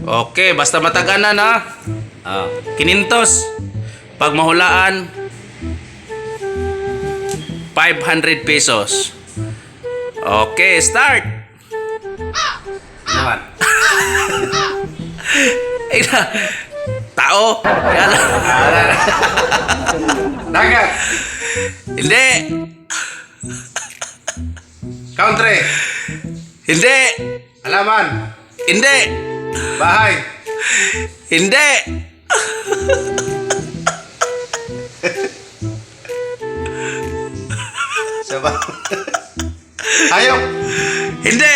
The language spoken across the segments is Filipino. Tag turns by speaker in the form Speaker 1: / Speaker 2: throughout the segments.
Speaker 1: Okay, basta mataganan ha. Kinintos. Pag mahulaan, 500 pesos. Okay, start. Naman. Ay na. Tao. Yan.
Speaker 2: Dagat.
Speaker 1: Hindi.
Speaker 2: Country.
Speaker 1: Hindi.
Speaker 2: Halaman.
Speaker 1: Hindi.
Speaker 2: Bahay.
Speaker 1: Hindi.
Speaker 2: Siapa? Hayop.
Speaker 1: Hindi.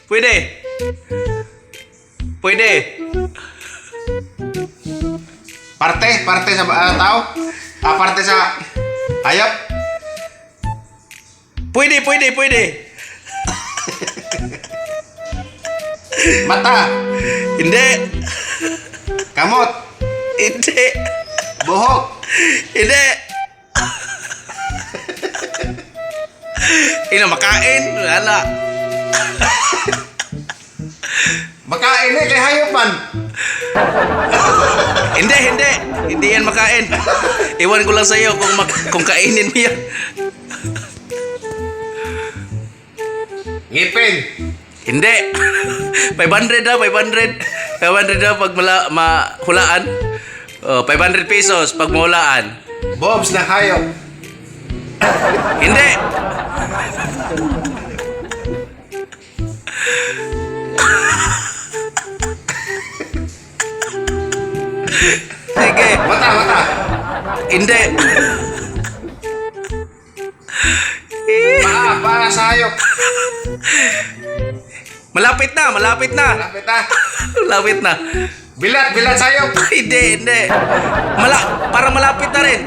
Speaker 1: Pwede. Pwede.
Speaker 2: Parte sa tao. Parte sa hayop.
Speaker 1: Pwede.
Speaker 2: Mata.
Speaker 1: Hindi.
Speaker 2: Kamot.
Speaker 1: Hindi.
Speaker 2: Buhok.
Speaker 1: Hindi. Ina makain. Wala.
Speaker 2: Makain eh kay hayop man.
Speaker 1: Hindi. Hindi yan makain. Iwan ko lang sa'yo kung kainin mo yan.
Speaker 2: Ngipin.
Speaker 1: Hindi. 500 na, 500. 500 na pag mahulaan. 500 pesos pag mahulaan.
Speaker 2: Bobs na hayop.
Speaker 1: Hindi. Sige.
Speaker 2: Mata.
Speaker 1: Hindi.
Speaker 2: Para sa hayop.
Speaker 1: Malapit na.
Speaker 2: Lapit ah.
Speaker 1: Malapit na.
Speaker 2: Bilat sa hayop.
Speaker 1: Hindi. Parang malapit na rin.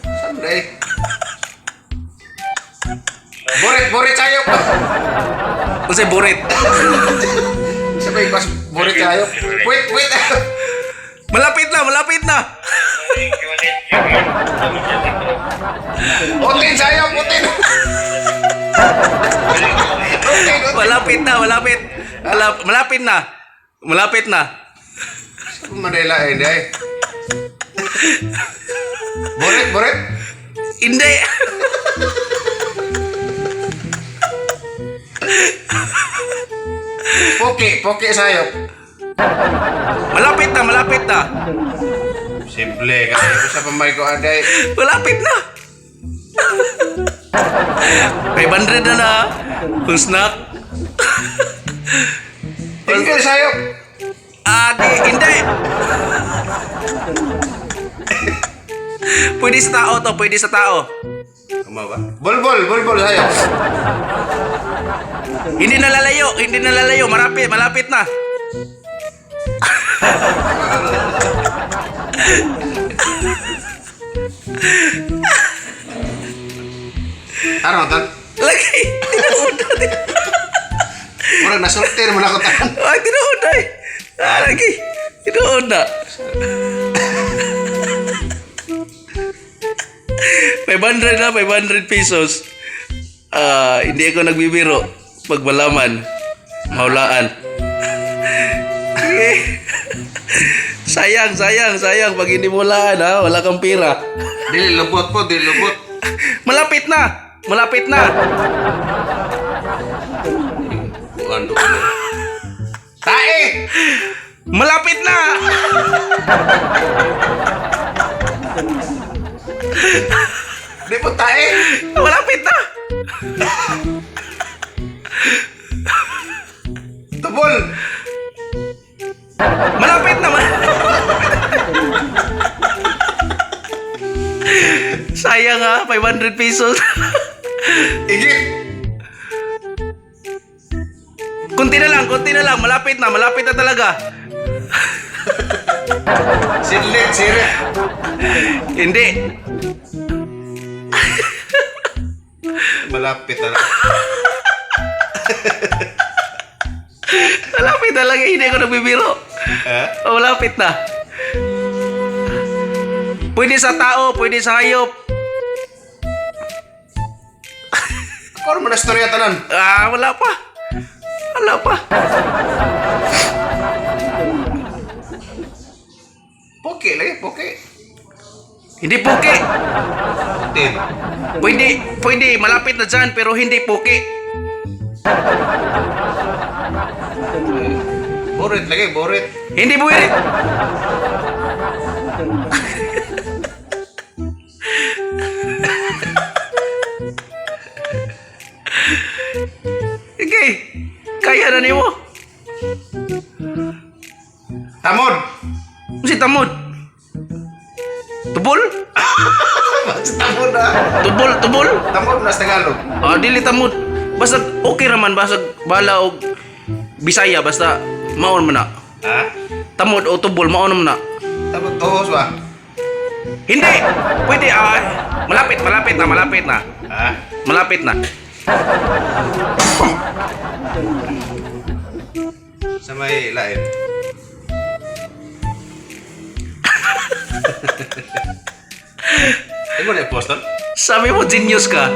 Speaker 2: Sandali. Borit sa hayop.
Speaker 1: Kasi burit.
Speaker 2: Sabay pas borit sa hayop. Wait.
Speaker 1: Malapit na.
Speaker 2: Utin sa hayop, utin.
Speaker 1: Malapit na.
Speaker 2: Manila dai. Borit.
Speaker 1: Hindi.
Speaker 2: Poke sa hayop.
Speaker 1: Malapit na.
Speaker 2: Simple kasi sa pamay ko aday.
Speaker 1: Malapit na. 500 na. Kung snack.
Speaker 2: Tingkil sa hayop.
Speaker 1: Hindi. Pwede sa tao.
Speaker 2: Tama ba? Bulbul sa hayop.
Speaker 1: Hindi nalalayo. Malapit na.
Speaker 2: Ano tan?
Speaker 1: Lagi.
Speaker 2: Murag nasulti naman ako tan.
Speaker 1: Ay, tinuod ay. Lagi. Tinuod na. 500 na, 500 pesos. Hindi ako nagbibiro. Pag malaman. Mahulaan. Sayang. Pag hindi mo hulaan, ha? Wala kang pira.
Speaker 2: Dili lubot.
Speaker 1: Malapit na.
Speaker 2: Bukan doon. Tae!
Speaker 1: Malapit na.
Speaker 2: Di po tae!
Speaker 1: Malapit na.
Speaker 2: Tubol!
Speaker 1: Malapit na. Sayang ha, 500 pesos.
Speaker 2: Igit!
Speaker 1: Kunti na lang. Malapit na talaga.
Speaker 2: Sidlit, sirit.
Speaker 1: Hindi.
Speaker 2: Malapit na.
Speaker 1: Malapit talaga, hindi ako nagbibiro. Malapit na. Pwede sa tao, pwede sa hayop.
Speaker 2: Ako naman na storya tanan.
Speaker 1: Wala pa. Wala pa.
Speaker 2: Poke lagi, poke.
Speaker 1: Hindi puki.
Speaker 2: Tin.
Speaker 1: Pwede. Malapit na dyan, pero hindi puki.
Speaker 2: Borit lagi, borit.
Speaker 1: Hindi buwirit. Sige. Kaya na niyo.
Speaker 2: Tamod.
Speaker 1: Si tamod. Tubol?
Speaker 2: Mas tamod na.
Speaker 1: Tubol?
Speaker 2: Tamod na sa Tagalog.
Speaker 1: Ah, dili tamod. Basta okay raman, basta bala og Bisaya, basta maon mo na.
Speaker 2: Ha?
Speaker 1: Tamod o tubol, maon mo na.
Speaker 2: Tamod tuhos ba?
Speaker 1: Hindi! Pwede, malapit na.
Speaker 2: Ha?
Speaker 1: Malapit na.
Speaker 2: Sa may lain. Ay mo na i-post doon?
Speaker 1: Sabi mo, genius ka.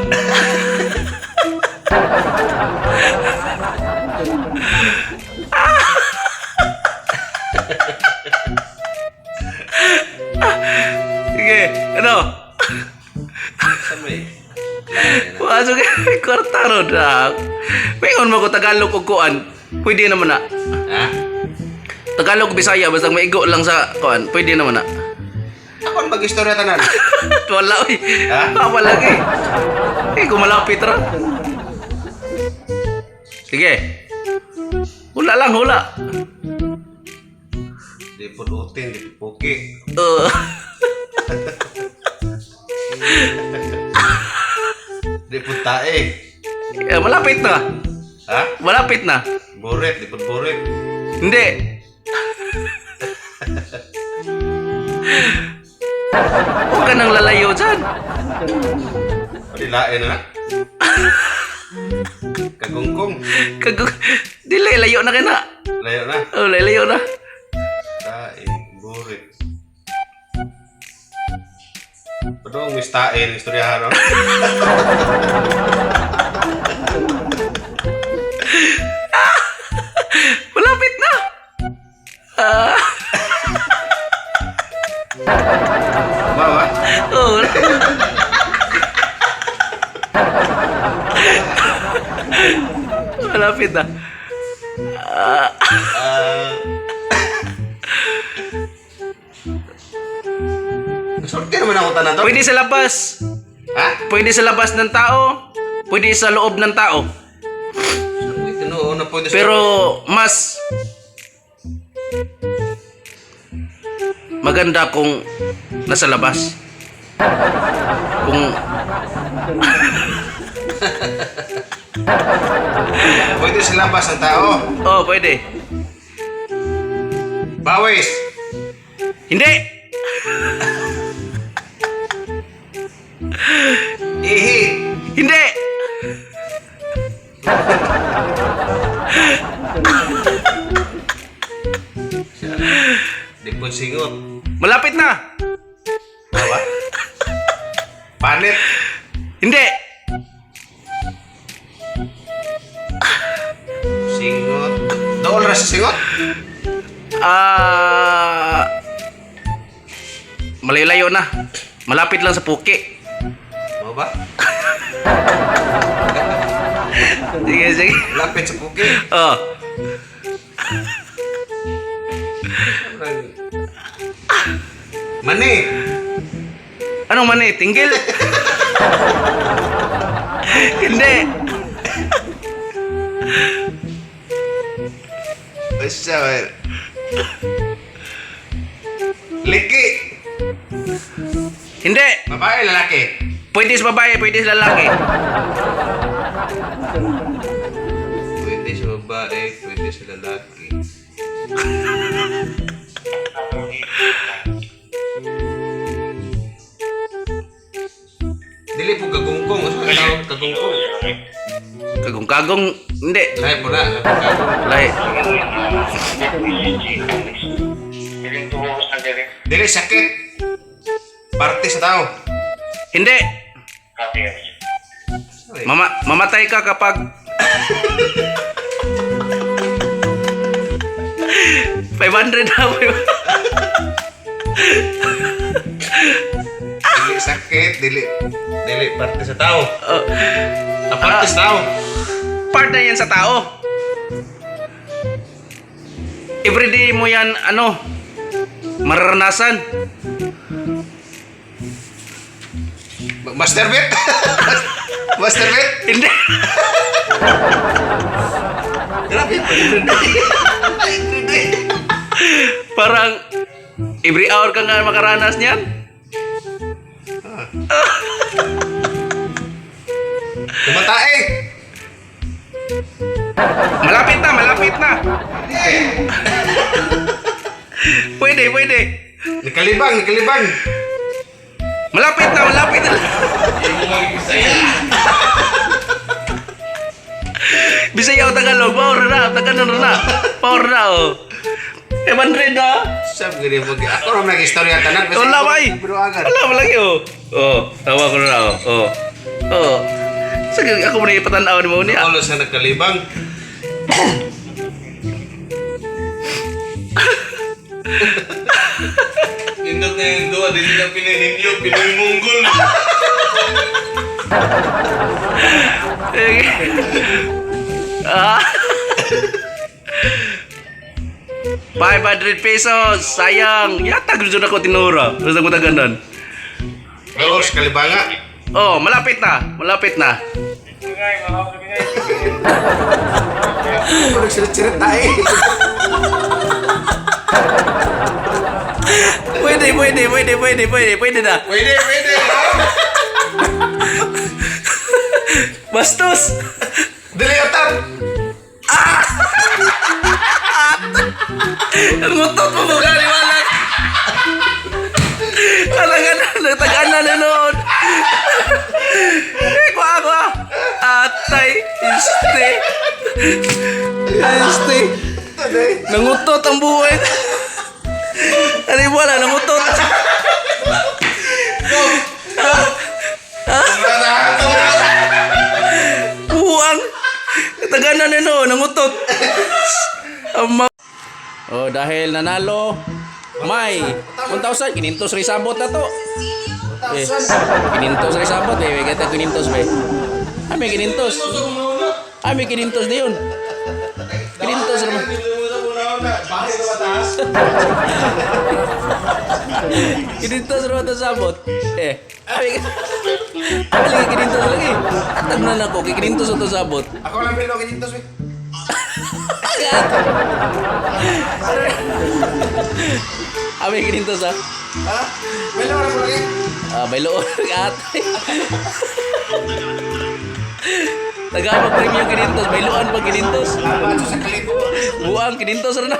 Speaker 1: Sige, ano?
Speaker 2: Sa may lain.
Speaker 1: Pasok ka, kwarta ron. Mayroon mo ko Tagalog o kuan. Pwede naman na.
Speaker 2: Ha?
Speaker 1: Tagalog, Bisaya, basta maigo lang sa kuan. Pwede naman na.
Speaker 2: Ako ang mag-istorya tanan.
Speaker 1: Wala, uy.
Speaker 2: Ha?
Speaker 1: Apa lagi? Kung malapit ron. Sige. Hula lang, hula.
Speaker 2: Di punutin, di poke. Di puntae.
Speaker 1: Malapit na.
Speaker 2: Ha?
Speaker 1: Malapit na.
Speaker 2: Boret, di boret.
Speaker 1: Hindi. Huwag ka nang lalayo dyan.
Speaker 2: Pwede lain na. Kagungkong.
Speaker 1: Dili, layo na kaya na.
Speaker 2: Layo na.
Speaker 1: Oh, layo na.
Speaker 2: Tain, boret. Padong mistain, istoryahan, no?
Speaker 1: Malapit na.
Speaker 2: Bawa?
Speaker 1: Oh. Malapit na.
Speaker 2: Sorti naman ako tanan to.
Speaker 1: Pwede sa labas.
Speaker 2: Ha?
Speaker 1: Pwede sa labas ng tao. Pwede sa loob ng tao.
Speaker 2: Tinuo na pwede sa-
Speaker 1: Pero mas maganda kung nasa labas. Kung
Speaker 2: Pwede sa labas ng tao.
Speaker 1: oh, pwede.
Speaker 2: Bawis.
Speaker 1: Hindi.
Speaker 2: Ihi.
Speaker 1: Hindi.
Speaker 2: Dipon singot.
Speaker 1: Malapit na.
Speaker 2: Bawa? Panit.
Speaker 1: Hindi.
Speaker 2: Singot. Doon na sa singot?
Speaker 1: Malayo na. Malapit lang sa puki.
Speaker 2: Ano ba?
Speaker 1: Sige.
Speaker 2: Lapit sa puki.
Speaker 1: Oh.
Speaker 2: Mani.
Speaker 1: Anong mani? Tinggil? Hindi.
Speaker 2: Basta, Liki.
Speaker 1: Hindi.
Speaker 2: Babae, lalaki.
Speaker 1: Pwede sa babae, pwede sa lalaki.
Speaker 2: Pwede sa babae, pwede sa lalaki. Dili po kagungkong. Ano ka tawag kagungkong?
Speaker 1: Kagong-kagong, hindi.
Speaker 2: Lahi po na. Kagungkong.
Speaker 1: Lahi.
Speaker 2: Dili sakit. Parte sa tao.
Speaker 1: Hindi. Mamatay ka kapag 500 na po.
Speaker 3: Dili sakit, dili parte sa tao.
Speaker 1: Oh,
Speaker 3: Parte sa tao.
Speaker 1: part na yan sa tao. Everyday mo yan, ano, mararanasan.
Speaker 3: Masturbate? Masturbate?
Speaker 1: Hindi.
Speaker 3: Grabe. Everyday.
Speaker 1: Parang every hour ka nga makaranas niyan.
Speaker 3: Tumatae.
Speaker 1: Malapit na, malapit na. Pwede, pwede.
Speaker 3: Nakalibang.
Speaker 1: Malapit na, malapit na. Bisaya o Tagalog, power na, Tagalog na. Power na, oh. 500 na.
Speaker 3: Sabi gini mag ako ra nag-istorya tanan.
Speaker 1: Wala ba eh?
Speaker 3: Pero agad.
Speaker 1: Wala ba lagi, oh. Oh, tawa ko na, oh. Oh. Oh. Sige, ako muna ipatanaw ni mo niya.
Speaker 3: Olos na nagkalibang.
Speaker 4: Nindot na yung doa, dili na pinahinyo, pinahimunggol.
Speaker 1: Ah. 500 pesos, sayang. Yata gusto na ko tinura. Gusto ko taganan.
Speaker 3: Olos kalibanga.
Speaker 1: Oh, malapit na. Malapit na.
Speaker 3: Ako nagsirit-sirit tayo.
Speaker 1: Pwede na.
Speaker 3: Pwede.
Speaker 1: Bastos.
Speaker 3: Dili atat.
Speaker 1: Ang utot mo mo kaliwalag. Nagtagaan na noon. Ako. Atay. Este. Nangutot ang buhay. Ano yung wala? Nangutot. Buwang. Nagtagaan na noon. Nangutot. Oh, dahil nanalo, may 1,000. Kinintos rin sabot na to. Kinintos rin sabot eh. Kita kinintos ba eh. May kinintos. May kinintos na yun. Kinintos naman. Kinintos naman ito sabot. Lagi kinintos lagi. Atag na lang ko. Kinintos ito sabot.
Speaker 3: Ako lang pino kinintos.
Speaker 1: May kinintos ha.
Speaker 3: Ha? May lawan ako lagi.
Speaker 1: May loon atay. Tagamag premium kinintos, may loan pa kinintos.
Speaker 3: Ano sa kalito?
Speaker 1: Buang kinintos rin na.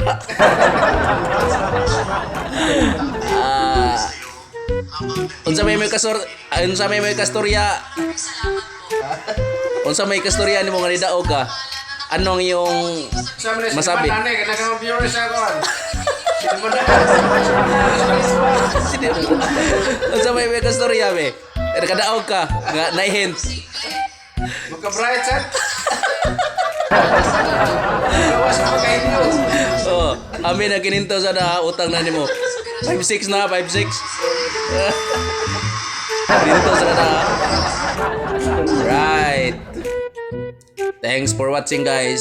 Speaker 1: Unsa may kastorya. Unsa may kastorya nimo nga nidaog ka? Anong iyong masabi?
Speaker 3: Nagka-viewers ako.
Speaker 1: Unsa may kastorya be? Nakadaog ka nga naihint.
Speaker 3: Magka-bright set. Gawas mo kayo niyo.
Speaker 1: Oh, amin na kininto sa na utang na nimo. 5-6 na, 5-6. Kininto sa na. Right. Thanks for watching guys.